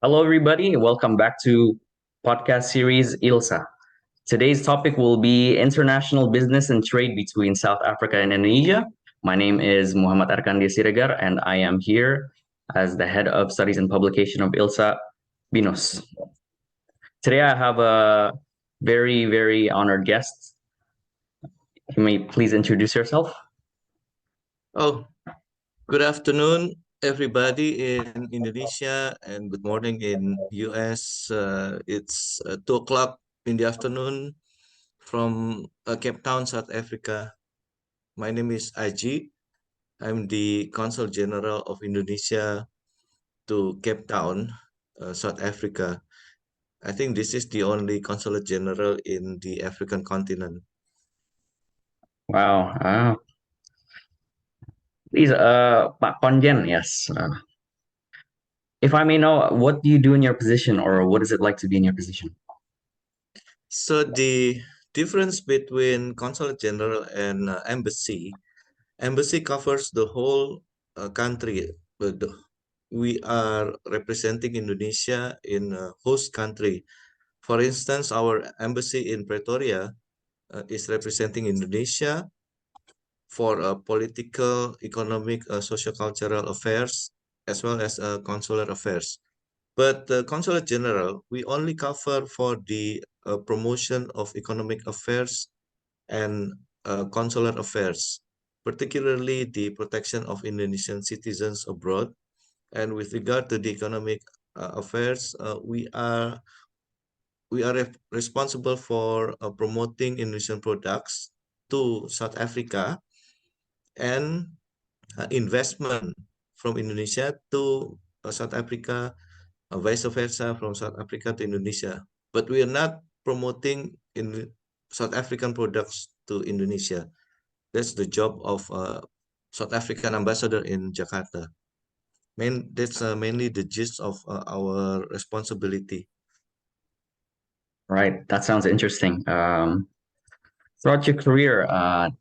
Hello, everybody. Welcome back to podcast series ILSA. Today's topic will be international business and trade between South Africa and Indonesia. My name is Mohamad Siregar, and I am here as the head of studies and publication of ILSA Binos. Today, I have a very honored guest. You may please introduce yourself. Oh, good afternoon, everybody in Indonesia, and good morning in US. It's 2 o'clock in the afternoon from Cape Town, South Africa. My name is Aji. I'm the Consul General of Indonesia to Cape Town, South Africa. I think this is the only Consulate General in the African continent. Wow. Please, Pak Konjen, yes. If I may know, what do you do in your position, or what is it like to be in your position? So the difference between Consulate General and embassy covers the whole country. But we are representing Indonesia in a host country. For instance, our embassy in Pretoria is representing Indonesia for political, economic, socio-cultural affairs, as well as consular affairs. But the Consulate General, we only cover for the promotion of economic affairs and consular affairs, particularly the protection of Indonesian citizens abroad. And with regard to the economic affairs, we are responsible for promoting Indonesian products to South Africa and investment from Indonesia to South Africa, vice versa from South Africa to Indonesia. But we are not promoting in South African products to Indonesia. That's the job of South African ambassador in Jakarta. That's mainly the gist of our responsibility. Right, that sounds interesting. Throughout your career,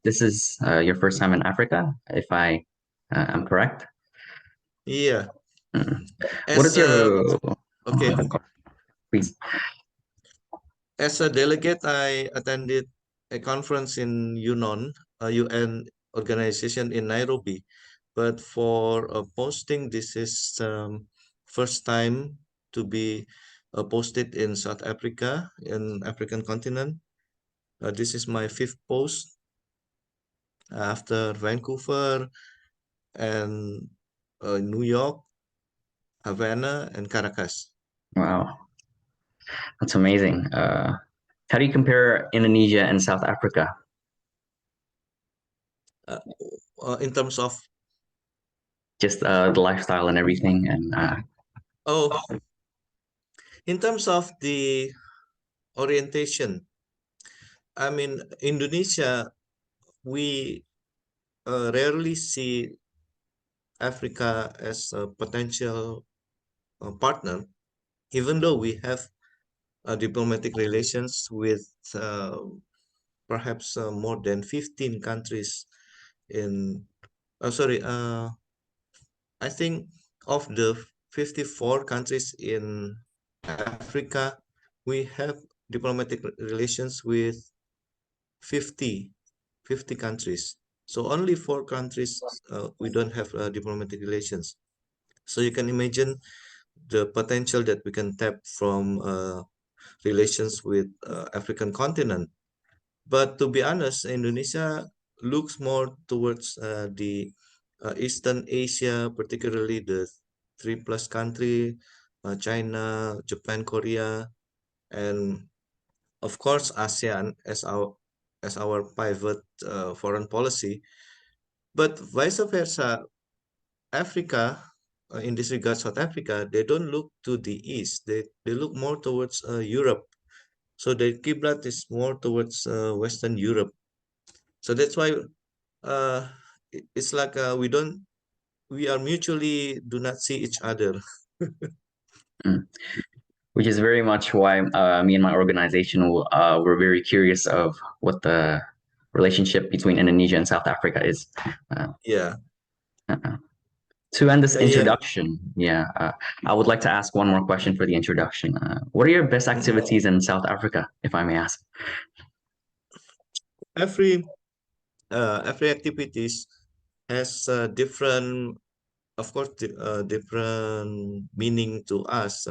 this is your first time in Africa, if I am correct. Yeah. Mm. What As is a your okay, please? as a delegate, I attended a conference in UNON, a UN organization in Nairobi. But for posting, this is first time to be posted in South Africa, in African continent. This is my fifth post after Vancouver and New York, Havana, and Caracas. Wow, that's amazing. How do you compare Indonesia and South Africa? Uh, in terms of, Just the lifestyle and everything, and oh, in terms of the orientation, I mean, Indonesia, we rarely see Africa as a potential partner, even though we have diplomatic relations with perhaps more than 15 countries in, sorry, I think of the 54 countries in Africa, we have diplomatic relations with 50, 50 countries. So only 4 countries we don't have diplomatic relations. So you can imagine the potential that we can tap from relations with African continent. But to be honest, Indonesia looks more towards the Eastern Asia, particularly the three plus country, China, Japan, Korea, and of course ASEAN as our pivot foreign policy. But vice versa, Africa, in this regard, South Africa, they don't look to the east. They look more towards Europe. So the Qiblat is more towards Western Europe. So that's why uh, it's like we are mutually do not see each other. mm. Which is very much why me and my organization were very curious of what the relationship between Indonesia and South Africa is. Uh, Yeah. uh, To end this Yeah. introduction, I would like to ask one more question for the introduction. What are your best activities in South Africa, if I may ask? Every every activities has different, of course, different meaning to us.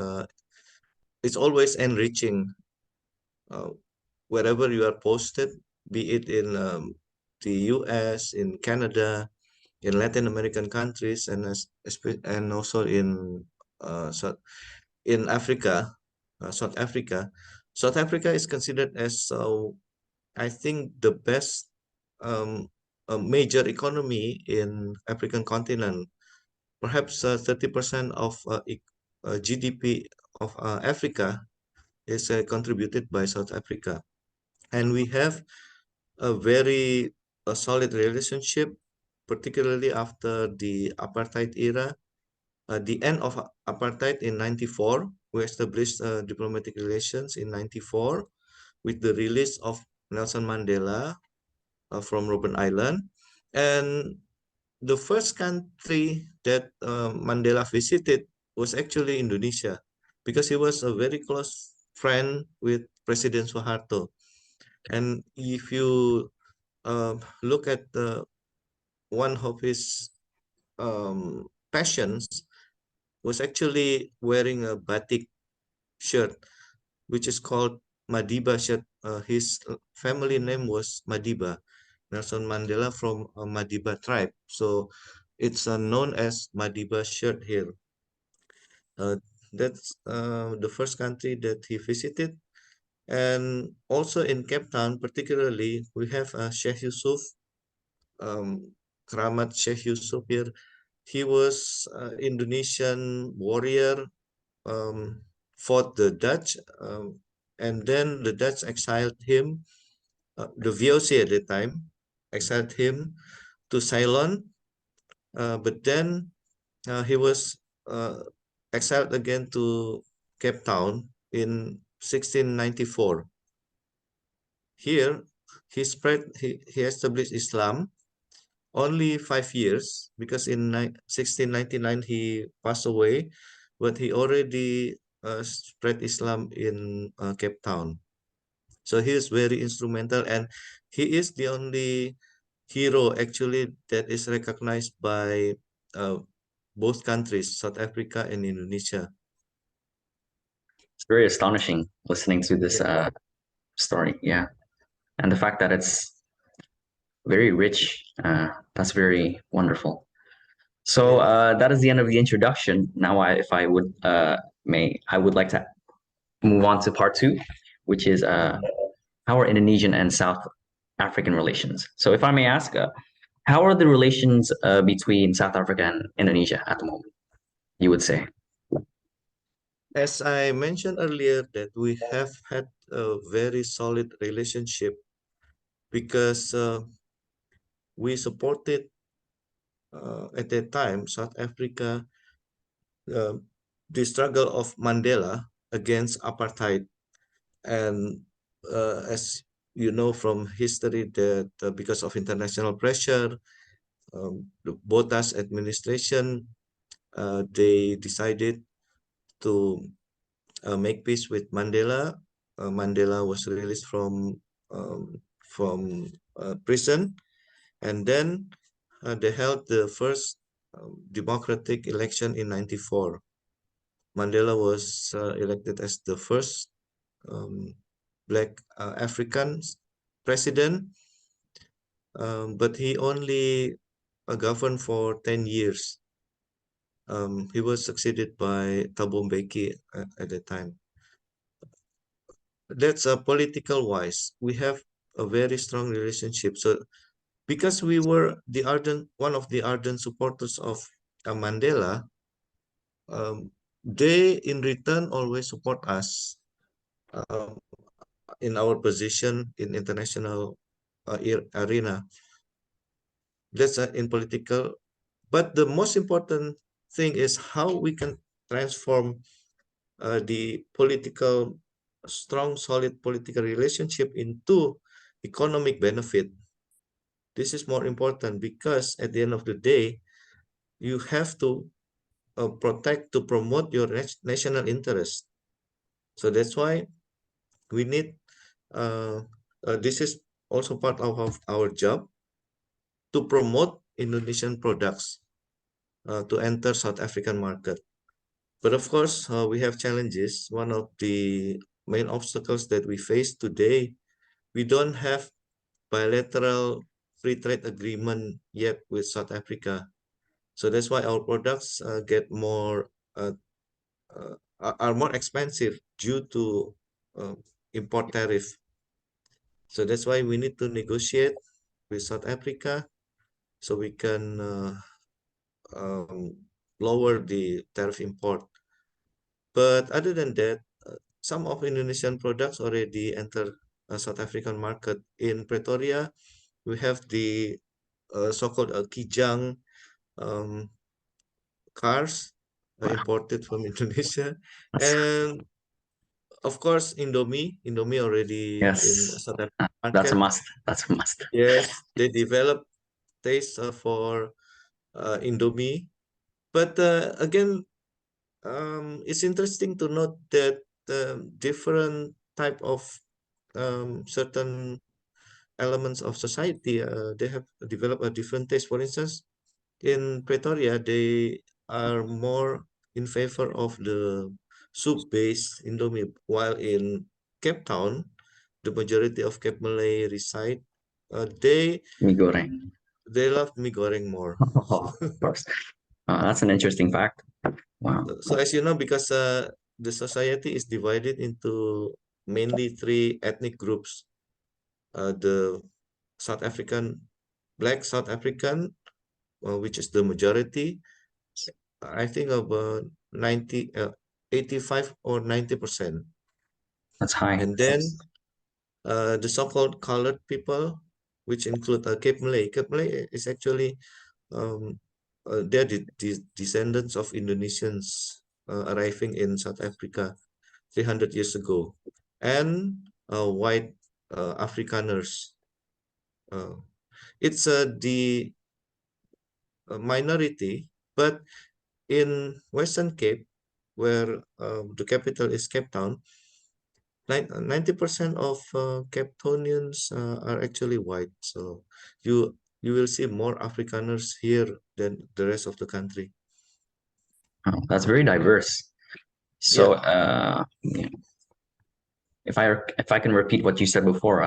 It's always enriching. Uh, Wherever you are posted, be it in the US, in Canada, in Latin American countries, and and also in Africa, South Africa. South Africa is considered as, I think, the best um, major economy in African continent. Perhaps 30% of GDP of Africa is contributed by South Africa, and we have a very solid relationship, particularly after the apartheid era. The end of apartheid in 94, we established diplomatic relations in 94 with the release of Nelson Mandela from Robben Island. And the first country that Mandela visited was actually Indonesia, because he was a very close friend with President Suharto. And if you look at one of his passions was actually wearing a batik shirt, which is called Madiba shirt. His family name was Madiba, Nelson Mandela from Madiba tribe. So it's known as Madiba shirt here. Uh, that's the first country that he visited. And also in Cape Town, particularly, we have Sheikh Yusuf, um, Kramat Sheikh Yusuf here. He was Indonesian warrior, fought the Dutch, and then the Dutch exiled him. The VOC at the time exiled him to Ceylon, but then he was uh, exiled again to Cape Town in 1694. Here, he established Islam only 5 years, because in 1699 he passed away, but he already spread Islam in Cape Town. So he is very instrumental, and he is the only hero actually that is recognized by uh, both countries, South Africa and Indonesia. It's very astonishing listening to this Yeah. story. Yeah, and the fact that it's very rich. That's very wonderful. So Yeah. that is the end of the introduction. Now, if I would I would like to move on to part two, which is how are Indonesian and South African relations. So, if I may ask, how are the relations between South Africa and Indonesia at the moment? You would say. As I mentioned earlier, that we have had a very solid relationship, because we supported at that time South Africa, uh, the struggle of Mandela against apartheid. And as you know from history, that because of international pressure, the Bottas administration, they decided to make peace with Mandela. Mandela was released from prison, and then they held the first democratic election in 94. Mandela was elected as the first um, black African president, but he only governed for 10 years. He was succeeded by Thabo Mbeki at the time. That's political wise. We have a very strong relationship. So because we were one of the ardent supporters of Mandela, they in return always support us um, in our position in international arena. That's in political. But the most important thing is how we can transform the political, strong, solid political relationship into economic benefit. This is more important, because at the end of the day, you have to protect to promote your national interest. So that's why we need this is also part of our job to promote Indonesian products to enter South African market. But of course, we have challenges. One of the main obstacles that we face today, we don't have bilateral free trade agreement yet with South Africa. So that's why our products get more are more expensive due to uh, import tariff. So that's why we need to negotiate with South Africa so we can um, lower the tariff import. But other than that, some of Indonesian products already enter South African market. In Pretoria, we have the so-called Kijang um, cars imported from Indonesia, That's and of course Indomie already in yes, South African that's a market. must. That's a must. Yes, they develop taste for Indomie, but again, it's interesting to note that different type of certain elements of society they have developed a different taste. For instance, in Pretoria, they are more in favor of the soup-based Indomie, while in Cape Town, the majority of Cape Malay reside. They Mie goreng. they love mie goreng more. So, Of course. That's an interesting fact. Wow. so as you know, because the society is divided into mainly three ethnic groups: the South African, Black South African, which is the majority. I think about 90, 85 or 90%. That's high. And then the so-called colored people, which include Cape Malay. Cape Malay is actually um, they're the descendants of Indonesians arriving in South Africa 300 years ago, and white Afrikaners. Uh, it's the minority, but in Western Cape, where the capital is Cape Town, 90% of Cape Townians are actually white. So you will see more Afrikaners here than the rest of the country. Oh, that's very diverse. So, Yeah. yeah, if I can repeat what you said before,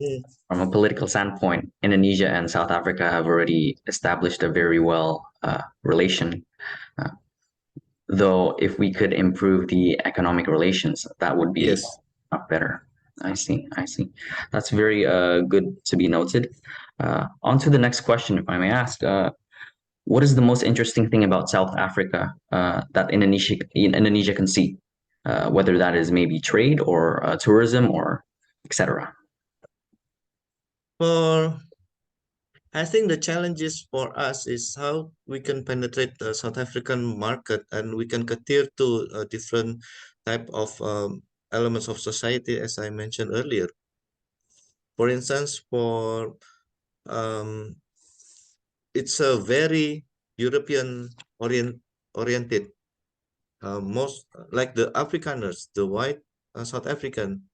Mm. from a political standpoint, Indonesia and South Africa have already established a very well relation. Uh, though, if we could improve the economic relations, that would be Yes. better. I see. I see. That's very good to be noted. On to the next question, if I may ask. What is the most interesting thing about South Africa that Indonesia can see? Whether that is maybe trade or tourism or etc. For I think the challenges for us is how we can penetrate the South African market and we can cater to different type of elements of society, as I mentioned earlier. For instance, for um, it's a very European oriented. Most like the Afrikaners, the white South African,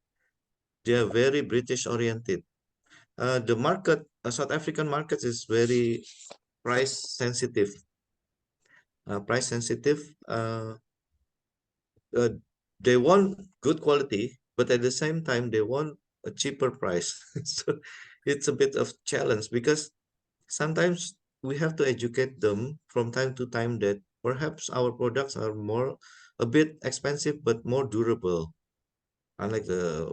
they are very British oriented. The market, South African market is very price sensitive. Price sensitive. Uh, they want good quality, but at the same time they want a cheaper price. So it's a bit of challenge because sometimes we have to educate them from time to time that perhaps our products are more a bit expensive but more durable, unlike the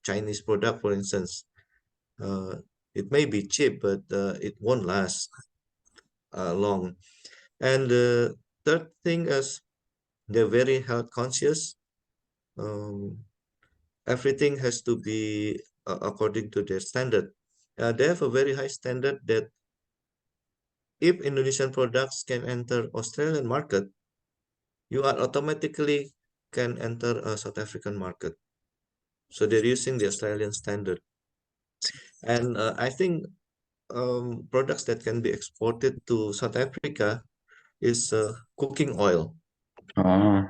Chinese product, for instance. Uh, it may be cheap, but it won't last long. And the third thing is they're very health conscious. Um, Everything has to be according to their standard. They have a very high standard that if Indonesian products can enter Australian market, you are automatically can enter a South African market. So they're using the Australian standard. And I think products that can be exported to South Africa is cooking oil. Oh,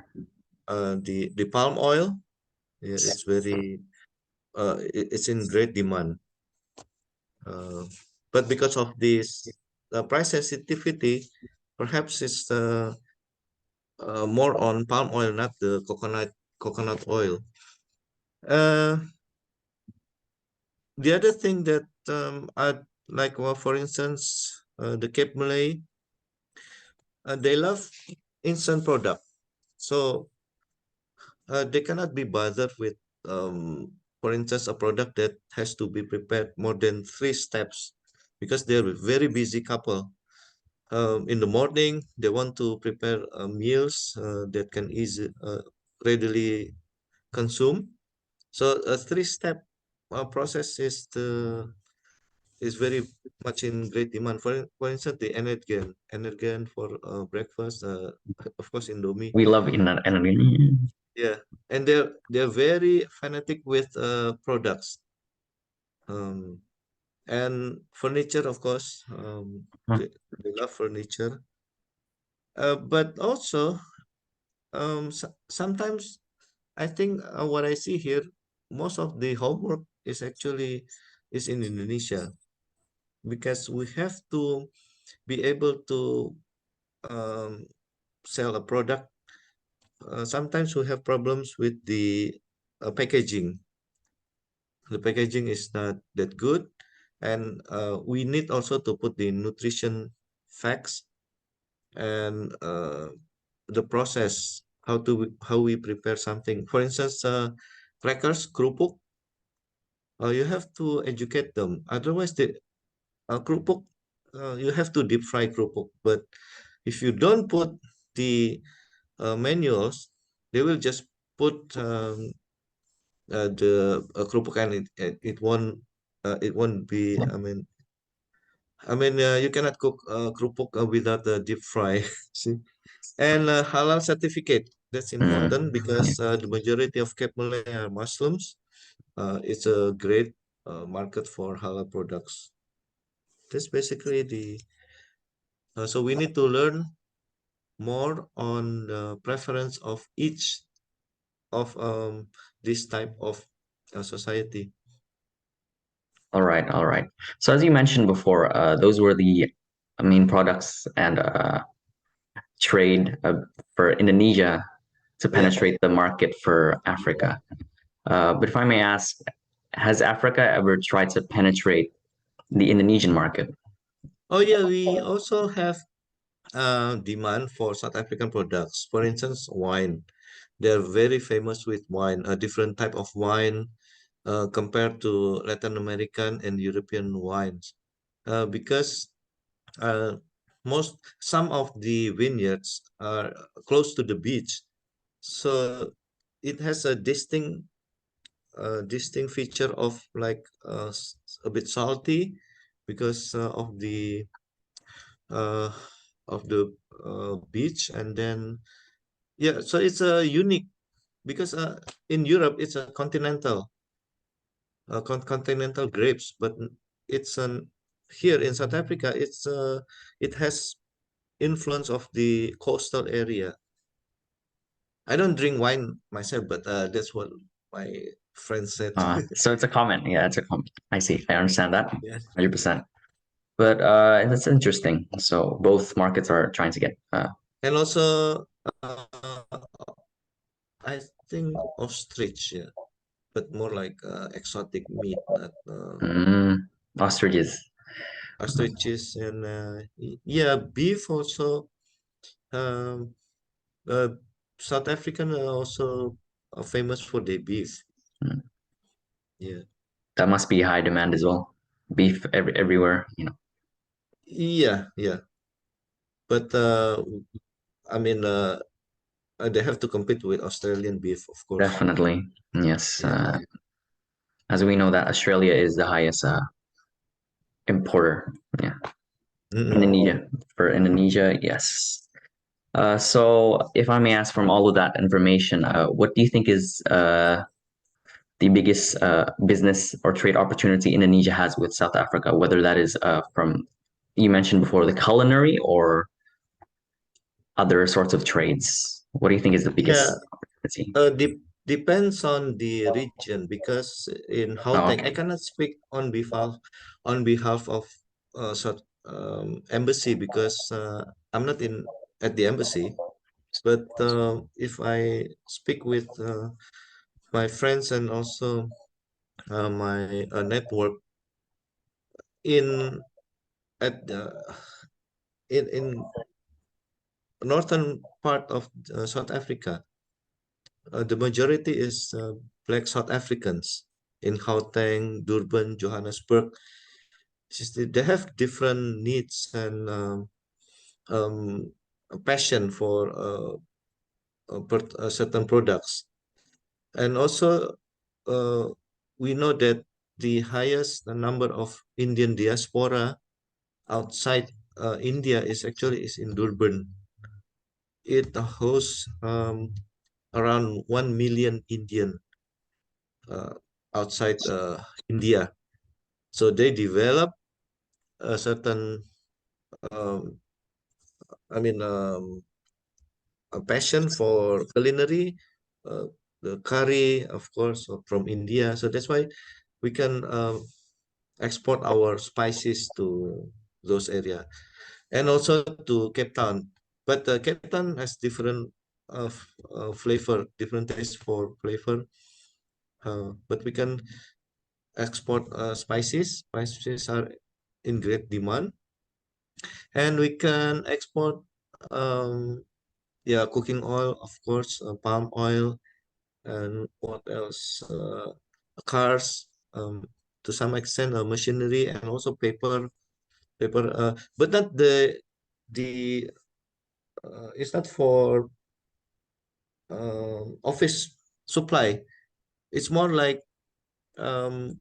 The palm oil, yeah, it's very it's in great demand. Uh, but because of this price sensitivity, perhaps it's more on palm oil, not the coconut oil. Uh, the other thing that I like, well, for instance, the Cape Malay, they love instant product, so they cannot be bothered with, for instance, a product that has to be prepared more than 3 steps, because they're a very busy couple. In the morning, they want to prepare meals that can readily consume. So a 3 step process is very much in great demand. For instance, the energen for breakfast, of course, Indomie. we love in. Yeah, and they're very fanatic with products, um, and furniture, of course. They love furniture, but also sometimes I think what I see here, most of the homework is in Indonesia, because we have to be able to um, sell a product. Sometimes we have problems with the packaging. The packaging is not that good, and we need also to put the nutrition facts and the process, how we prepare something. For instance, crackers, kerupuk, you have to educate them. Otherwise, the kerupuk, you have to deep fry kerupuk. But if you don't put the manuals, they will just put the kerupuk, and it won't be. You cannot cook kerupuk without a deep fry. See, and halal certificate. That's important, Yeah. because the majority of Cape Malay are Muslims. It's a great market for halal products. That's basically the. So we need to learn more on the preference of each of this type of society. All right, all right. So as you mentioned before, those were the main products and trade for Indonesia to Yeah. penetrate the market for Africa. But if I may ask, has Africa ever tried to penetrate the Indonesian market? Oh yeah, we also have demand for South African products. For instance, wine. They're very famous with wine, a different type of wine compared to Latin American and European wines. Because uh, some of the vineyards are close to the beach, so it has a distinct feature of like a bit salty, because uh, of the beach, and then yeah, so it's a unique, because in Europe it's a continental grapes, but it's an here in South Africa, it has influence of the coastal area. I don't drink wine myself, but that's what my friend said. So it's a comment. Yeah, it's a comment. I see. I understand that Yeah, 100%. But that's interesting. So both markets are trying to get. and also I think ostrich, yeah, but more like exotic meat, not Mm, ostriches. ostriches, and yeah, beef also. Um, uh, South African are also famous for their beef. Mm. Yeah, That must be high demand as well. Beef everywhere, yeah. But I mean, they have to compete with Australian beef, of course. Definitely. Yes. Yeah. As we know that Australia is the highest importer. Yeah. Mm-mm. Indonesia. For Indonesia, yes. So if I may ask from all of that information, what do you think is the biggest business or trade opportunity Indonesia has with South Africa, whether that is from, you mentioned before, the culinary or other sorts of trades? What do you think is the Yeah, biggest opportunity? depends on the region because in Oh, Gauteng, I okay. cannot speak on behalf of embassy because I'm not in at the embassy. But if I speak with my friends and also my network in at in northern part of South Africa, the majority is Black South Africans in Gauteng, Durban, Johannesburg. They have different needs and um, a passion for certain products. And also, uh, we know that the highest number of Indian diaspora outside India is in Durban. It hosts around 1 million Indian uh, outside India. So they develop a certain, um, I mean, a passion for culinary, uh, the curry, of course, from India. So that's why we can export our spices to those area and also to Cape Town. But Cape Town has different flavor, different taste for flavor. But we can export spices. Spices are in great demand, and we can export yeah, cooking oil, of course, palm oil, and what else? Cars, to some extent, machinery, and also paper. But not the it's not for office supply. It's more like um,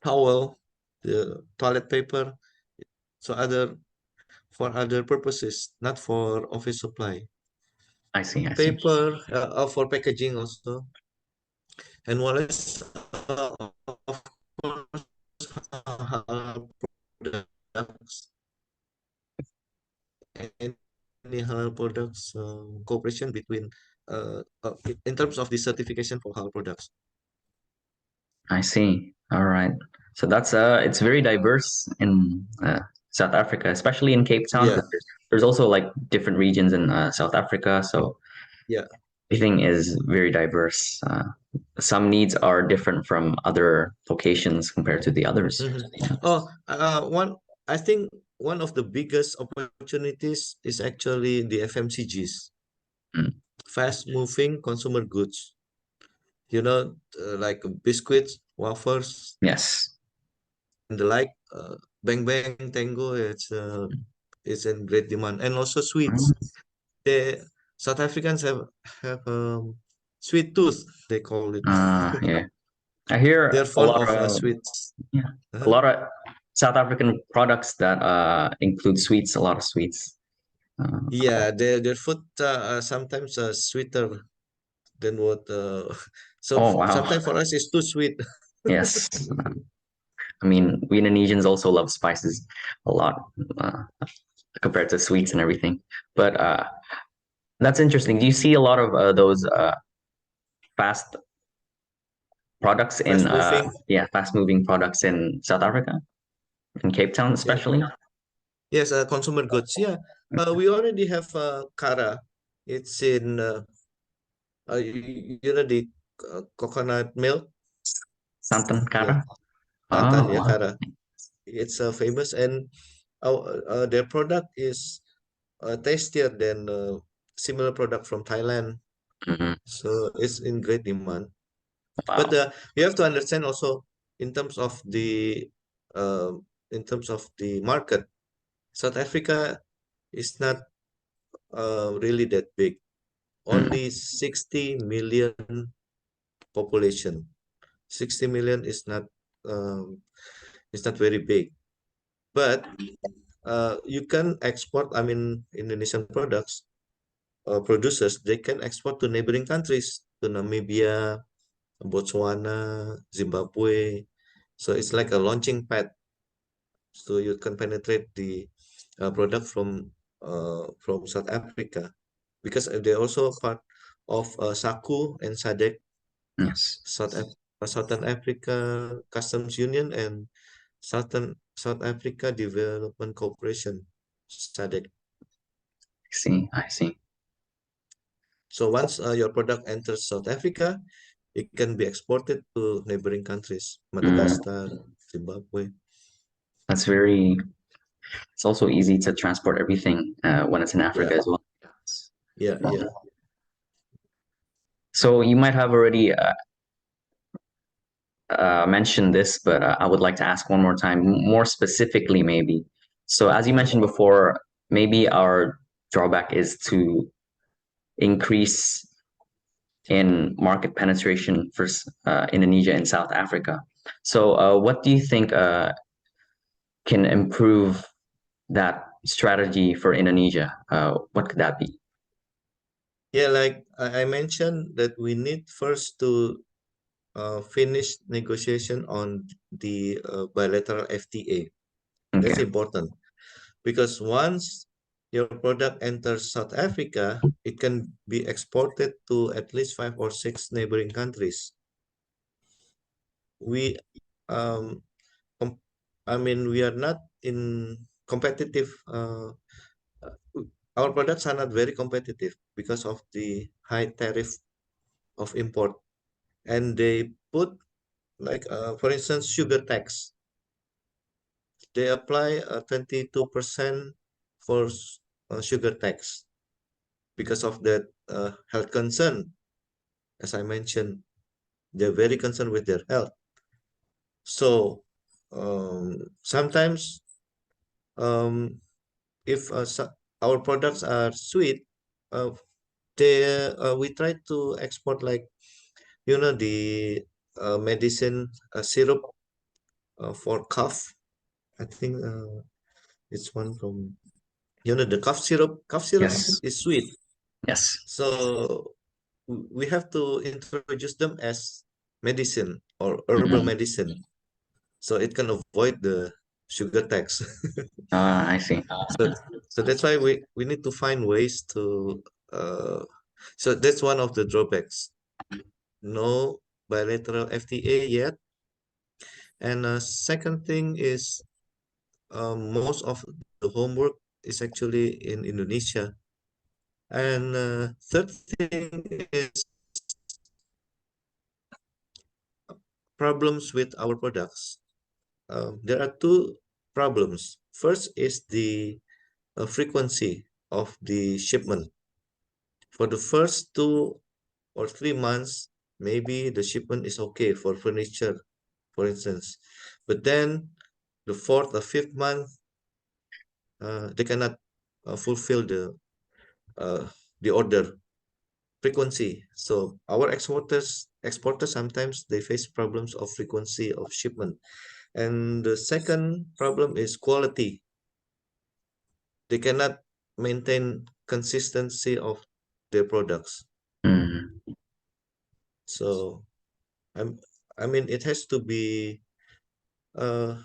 towel, the toilet paper, so other for other purposes, not for office supply. I see. I see. Paper for packaging also, and what else? Of course, halal products, any halal products, cooperation between in terms of the certification for halal products. I see. All right. So that's it's very diverse in South Africa, especially in Cape Town, Yeah, because there's also like different regions in South Africa. So yeah. everything is very diverse. Some needs are different from other locations compared to the others. Mhm. Yeah. Oh, I think one of the biggest opportunities is actually the FMCGs, Mm. fast moving consumer goods. Like biscuits, wafers, Yes. and the like. Bang Bang Tango, it's in great demand, and also sweets. Mm. The South Africans have sweet tooth, they call it. Yeah. I They're hear a fond lot of of sweets. yeah, a Uh-huh. lot of South African products that include sweets, a lot of sweets. Yeah, their food sometimes sweeter than what. So Oh wow. sometimes for us it's too sweet. Yes. I mean, we Indonesians also love spices a lot compared to sweets and everything. But that's interesting. Do you see a lot of those fast products in Fast moving. yeah, fast moving products in South Africa, in Cape Town Yeah. especially? Yes, consumer goods. Yeah. We already have Cara. It's in the coconut milk. Santan Yeah, Kara? Tantan, Oh yeah, wow. Cara. It's famous, and their product is tastier than similar product from Thailand. Mhm. So it's in great demand. But Wow. you have to understand also in terms of uh, the market, South Africa is not really that big. Mm. Only 60 million population. 60 million is not very big. But you can export, I mean, Indonesian products, producers, they can export to neighboring countries, to Namibia, Botswana, Zimbabwe. So it's like a launching pad. So you can penetrate the product from South Africa. because they're also part of SACU and SADC, Yes. Southern Africa Customs Union, and South Africa Development Corporation, SADC. I see. I see. So once your product enters South Africa, it can be exported to neighboring countries, Mm, Madagascar, Zimbabwe. that's very. It's also easy to transport everything when it's in Yeah, Africa as well. yeah. So you might have already mentioned this, but I would like to ask one more time, more specifically, maybe. So, as you mentioned before, maybe our drawback is to increase in market penetration for Indonesia and South Africa. So, what do you think can improve that strategy for Indonesia? What could that be? Yeah, like I mentioned that we need first to finish negotiation on the bilateral FTA. That's Okay. important because once your product enters South Africa, it can be exported to at least 5 or 6 neighboring countries. We, um, I mean, we are not in competitive. Our products are not very competitive because of the high tariff of import, and they put like, for instance, sugar tax. They apply 22% for sugar tax because of that health concern. As I mentioned, they're very concerned with their health. So sometimes, um, if our products are sweet, uh, we try to export, like, the medicine syrup for cough. I think it's one from, the cough syrup. Cough syrup Yes. is sweet, Yes. so we have to introduce them as medicine or herbal Mhm. medicine, so it can avoid the sugar tax. I see. So, so that's why we need to find ways to. Uh, so that's one of the drawbacks. No bilateral FTA yet, and second thing is, most of the homework is actually in Indonesia. And third thing is problems with our products. There are two problems. First is the frequency of the shipment. For the first 2 or 3 months, maybe the shipment is okay for furniture, for instance. But then the fourth or fifth month, they cannot fulfill uh, the order frequency. So our exporters sometimes they face problems of frequency of shipment. And the second problem is quality. They cannot maintain consistency of their products. Mm. So I'm, I mean, it has to be. Uh,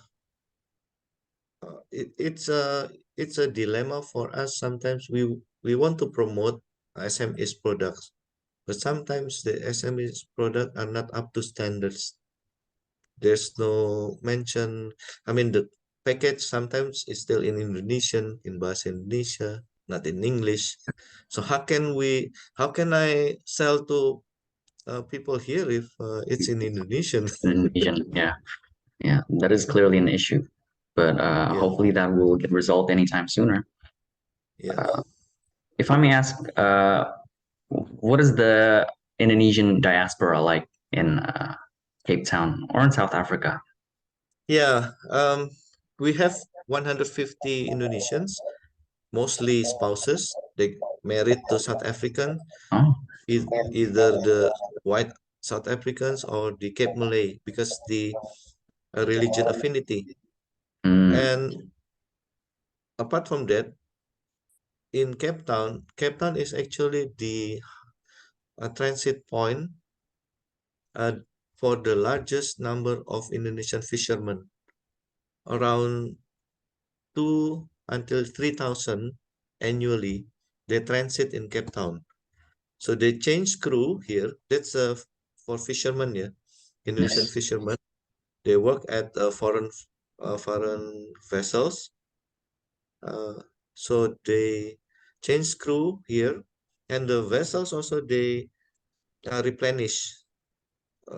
it's a dilemma for us. Sometimes we want to promote SMEs products, but sometimes the SMEs product are not up to standards. There's no mention. I mean, the package sometimes is still in Indonesian, in Bahasa Indonesia, not in English. So how can I sell to people here if it's in Indonesian? Indonesian, yeah, yeah, that is clearly an issue, but Yeah, hopefully that will get resolved anytime sooner. yeah. Uh, if I may ask, what is the Indonesian diaspora like in Cape Town or in South Africa? Yeah, we have 150 Indonesians, mostly spouses. They married to South African, Oh, either the white South Africans or the Cape Malay, because the religion affinity. mm, And apart from that, in Cape Town is actually the transit point uh, for the largest number of Indonesian fishermen, around 2 until 3,000 annually. they transit in Cape Town. So they change crew here. That's for fishermen, yeah, Indonesian Yes. fishermen. They work at foreign vessels. Uh, so they change crew here, and the vessels also they replenish.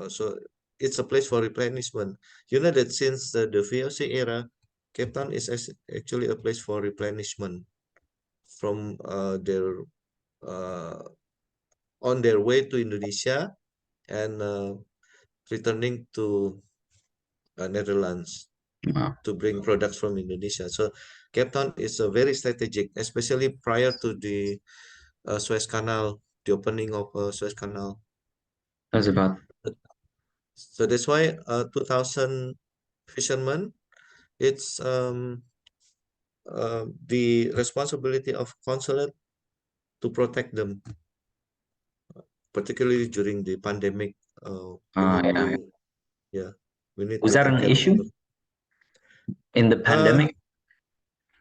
So it's a place for replenishment. You know that since the VOC era, Cape Town is actually a place for replenishment from their uh, on their way to Indonesia and returning to Netherlands Wow. to bring products from Indonesia. So Cape Town is a very strategic, especially prior to the Suez Canal, the opening of Suez Canal. That's about. So that's why 2,000 fishermen, it's the responsibility of consulate to protect them, particularly during the pandemic. We need Yeah. to, yeah, we need Was to that take an care of issue them. in the Uh, pandemic?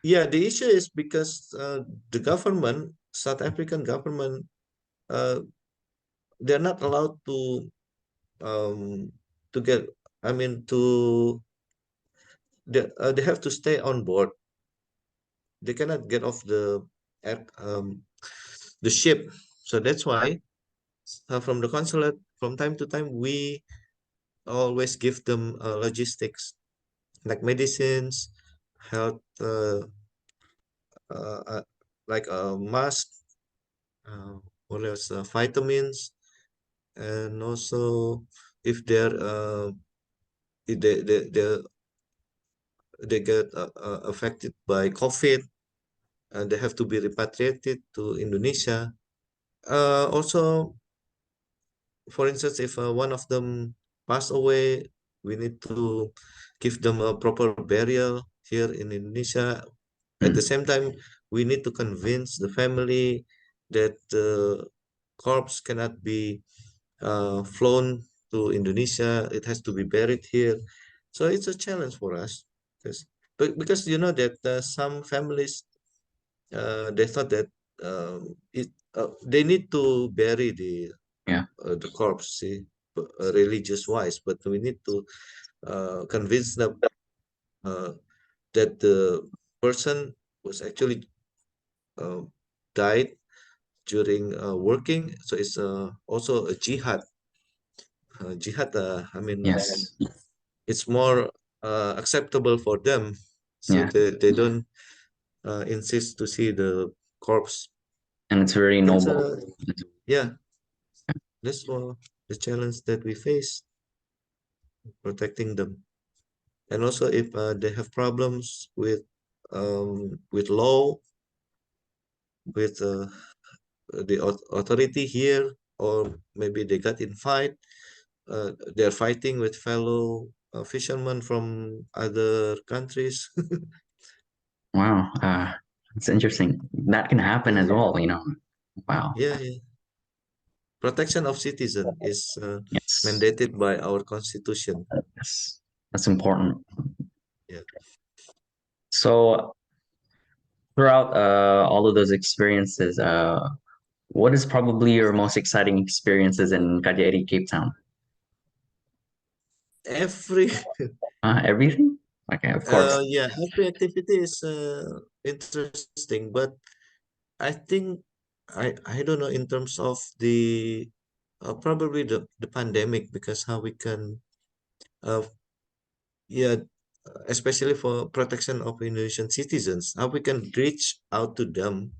yeah, the issue is because the government, South African government, uh, they're not allowed um, to get, I mean, they have to stay on board. They cannot get off the ship. So that's why from the consulate, from time to time, we always give them logistics like medicines, health, uh, uh, like a mask, uh, what else, vitamins, and also if if they get affected by COVID, and they have to be repatriated to Indonesia. Also, for instance, if one of them pass away, we need to give them a proper burial here in Indonesia. At the Mm. same time, we need to convince the family that the corpse cannot be flown to Indonesia. It has to be buried here. So it's a challenge for us because, but because you know that some families they thought that they need to bury Yeah. the corpse, see, religious wise, but we need to convince them uh, that the person was actually uh, died during working. So it's also a jihad. Jihad, I mean, Yes. it's more acceptable for them. So Yeah. they don't insist to see the corpse. And it's very That's noble. yeah, that's the challenge that we face, protecting them. And also if they have problems with law, with the authority here, or maybe they got in fight, they're fighting with fellow fishermen from other countries. Wow. It's interesting. That can happen Yeah, as well, you know. Wow. yeah, yeah. Protection of citizen is Yes. mandated by our constitution. Yes. That's important. Yeah. So throughout all of those experiences, what is probably your most exciting experiences in KJRI Cape Town? Every Everything? Okay, of course. yeah, every activity is interesting, but I think I don't know in terms of the probably the pandemic, because how we can uh yeah, especially for protection of Indonesian citizens, how we can reach out to them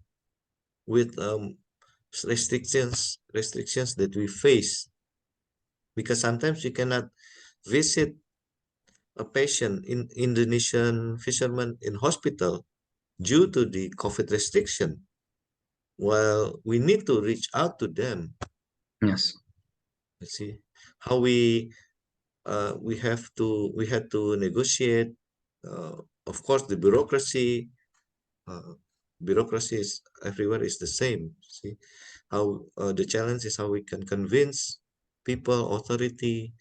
with restrictions that we face, because sometimes we cannot visit a patient in Indonesian fishermen in hospital due to the COVID restriction. Well, we need to reach out to them. Yes. Let's see how we had to negotiate. Uh, of course, the uh, bureaucracy is everywhere is the same. See how the challenge is how we can convince people, authority,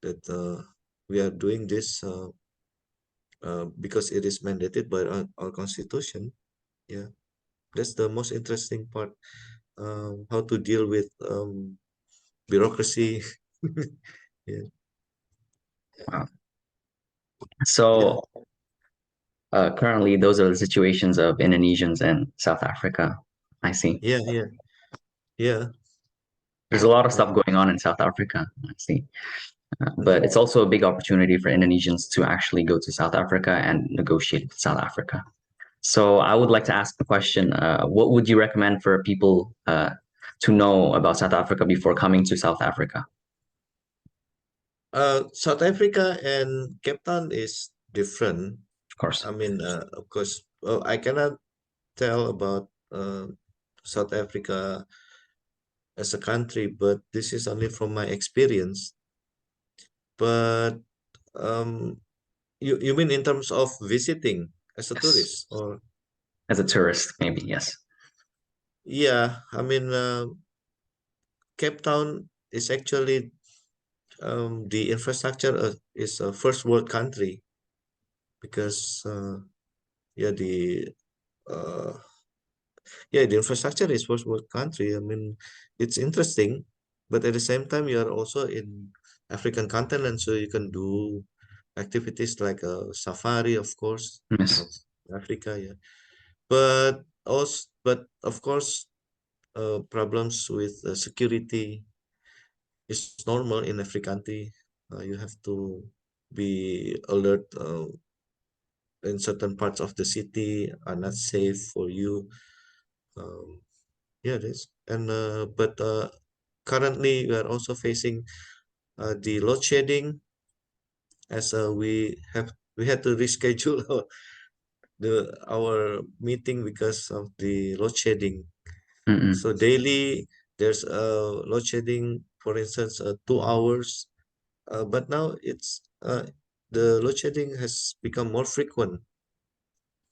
that we are doing this because it is mandated by our constitution. Yeah. That's the most interesting part. How to deal with bureaucracy. Yeah, Wow. yeah, So currently, those are the situations of Indonesians and South Africa. I see. yeah, yeah, yeah. There's a lot of Uh, stuff going on in South Africa. I see. But mhm. it's also a big opportunity for Indonesians to actually go to South Africa and negotiate with South Africa. So I would like to ask the question, what would you recommend for people to know about South Africa before coming to South Africa? South Africa and Cape Town is different. Of course. I mean, of course, I cannot tell about South Africa as a country, but this is only from my experience. But um, you mean in terms of visiting as a Yes. tourist, or As a tourist, maybe, yes. yeah, I mean, Cape Town is actually the infrastructure is a first world country because yeah uh, the infrastructure is first world country. I mean, it's interesting, but at the same time, you are also in African continent, so you can do activities like a safari, of course, of Yes. Africa, yeah. But of course, problems with security is normal in every country. You have to be alert in certain parts of the city are not safe for you. Um, yeah, it is. And but currently we are also facing the load shedding as we had to reschedule our meeting because of the load shedding. Mm-mm. So daily there's load shedding, for instance, 2 hours. But now the load shedding has become more frequent.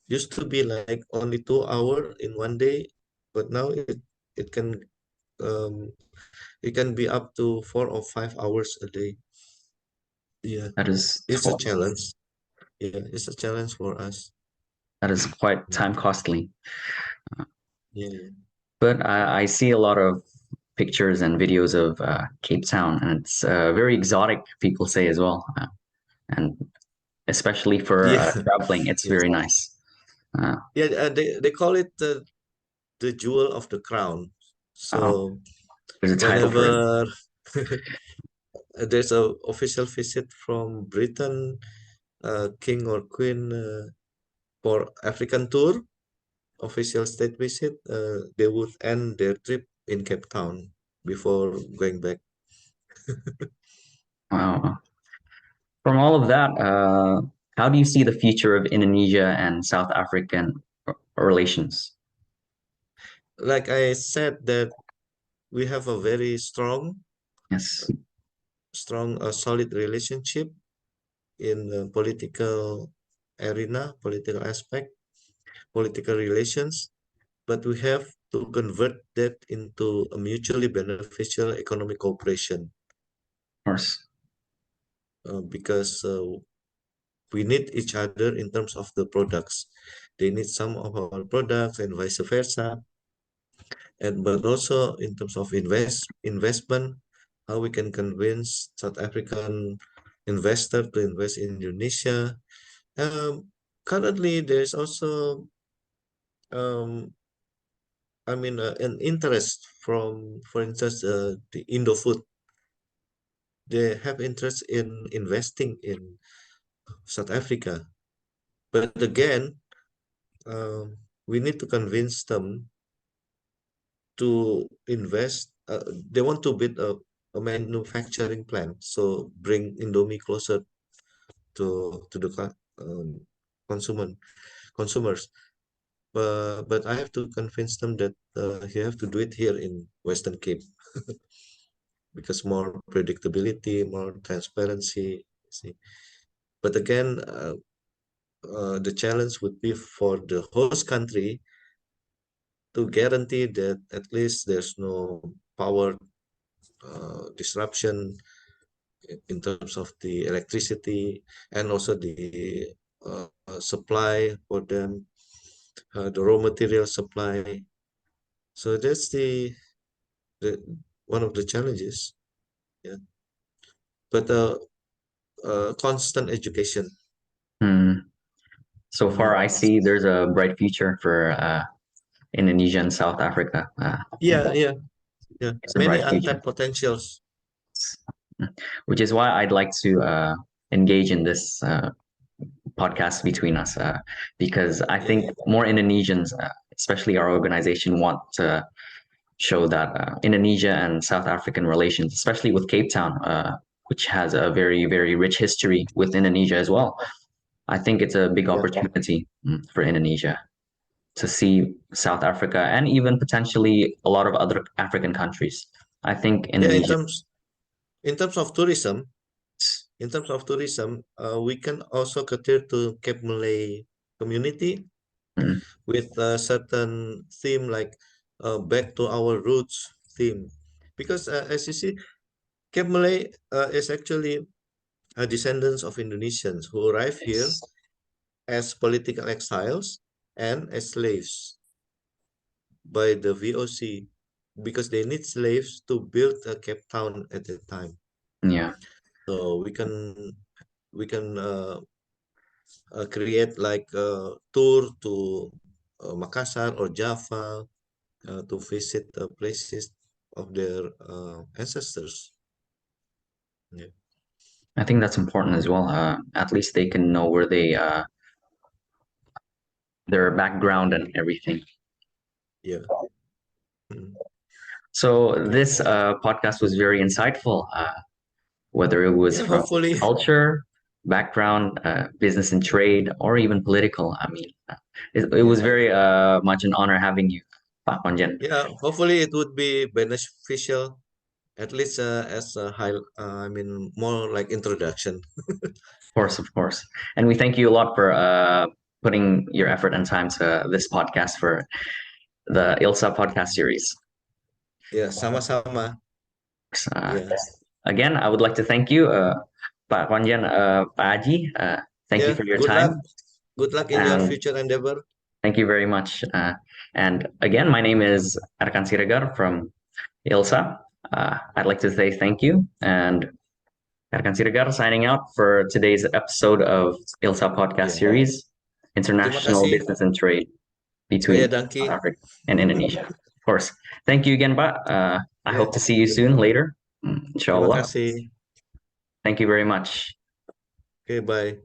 Used to be like only 2 hour in one day, but now it can um, it can be up to 4 or 5 hours a day. Yeah, That is it's a tw- challenge. Yeah, it's a challenge for us. that is quite Mm. time costly. Yeah, yeah. But I see a lot of pictures and videos of Cape Town, and it's very exotic, people say as well. And especially for Yeah, traveling, it's yes. very nice. Uh, Yeah, they call it the jewel of the crown. oh, So there's a title for it. whenever there's a official visit from Britain, king or queen for African tour, official state visit, they would end their trip in Cape Town before going back. Wow. From all of that, how do you see the future of Indonesia and South African relations? Like I said, that we have a very Yes, solid relationship in the political arena, political aspect, political relations, but we have to convert that into a mutually beneficial economic cooperation of course. because we need each other in terms of the products. They need some of our products and vice versa. And but also in terms of investment, how we can convince South African investor to invest in Indonesia. Currently, there's also um, I mean an interest from, for instance, the Indo food. They have interest in investing in South Africa. But again, we need to convince them to invest. They want to build a manufacturing plant, so bring Indomie closer to the consumer consumers. But I have to convince them that you have to do it here in Western Cape because more predictability, more transparency. See, but again, the challenge would be for the host country to guarantee that at least there's no power disruption in terms of the electricity and also the supply for them. the raw material supply. So that's the one of the challenges. Yeah, but constant education. Hmm. So far, Mhm. I see there's a bright future for Indonesia and South Africa. Yeah, yeah, yeah. It's a Many bright future, untapped potentials. which is why I'd like to engage in this podcast between us, because I Yeah, think more Indonesians, especially our organization, want to show that Indonesia and South African relations, especially with Cape Town, which has a very, very rich history with Indonesia as well. I think it's a big yeah, opportunity for Indonesia to see South Africa and even potentially a lot of other African countries. I think yeah. Indonesia. In terms of tourism, we can also cater to Cape Malay community Mm, with a certain theme like back to our roots theme, because as you see, Cape Malay is actually descendants of Indonesians who arrived here yes. as political exiles and as slaves by the VOC because they need slaves to build Cape Town at that time. Yeah. So we can create like a tour to Makassar or Java to visit the places of their ancestors. Yeah, I think that's important as well. At least they can know where their background and everything. yeah. Mm. So this podcast was very insightful. Whether it was Yeah. from Hopefully, culture, background, business and trade, or even political. I mean, it yeah, was very much an honor having you, Pak Konjen. yeah. Hopefully, it would be beneficial at least as a high. I mean, more like introduction. Of course. And we thank you a lot for putting your effort and time to this podcast for the ILSA podcast series. Yeah, sama-sama. Uh, Yeah, Again, I would like to thank you, Pak Konjen, Pak Aji. Thank you yeah. for your Good luck. time. Good luck in your And future endeavor. thank you very much. And again, my name is Erkan Siregar from ILSA. I'd like to say thank you. And Erkan Siregar signing out for today's episode of ILSA Podcast Yeah. Series, Terima International kasih. Business and Trade Kaya between South Dangki. Africa and Indonesia. Of course. Thank you again, Pak. I Ya, hope to see you soon later. terima Inshallah. kasih. Thank you very much. Oke, bye.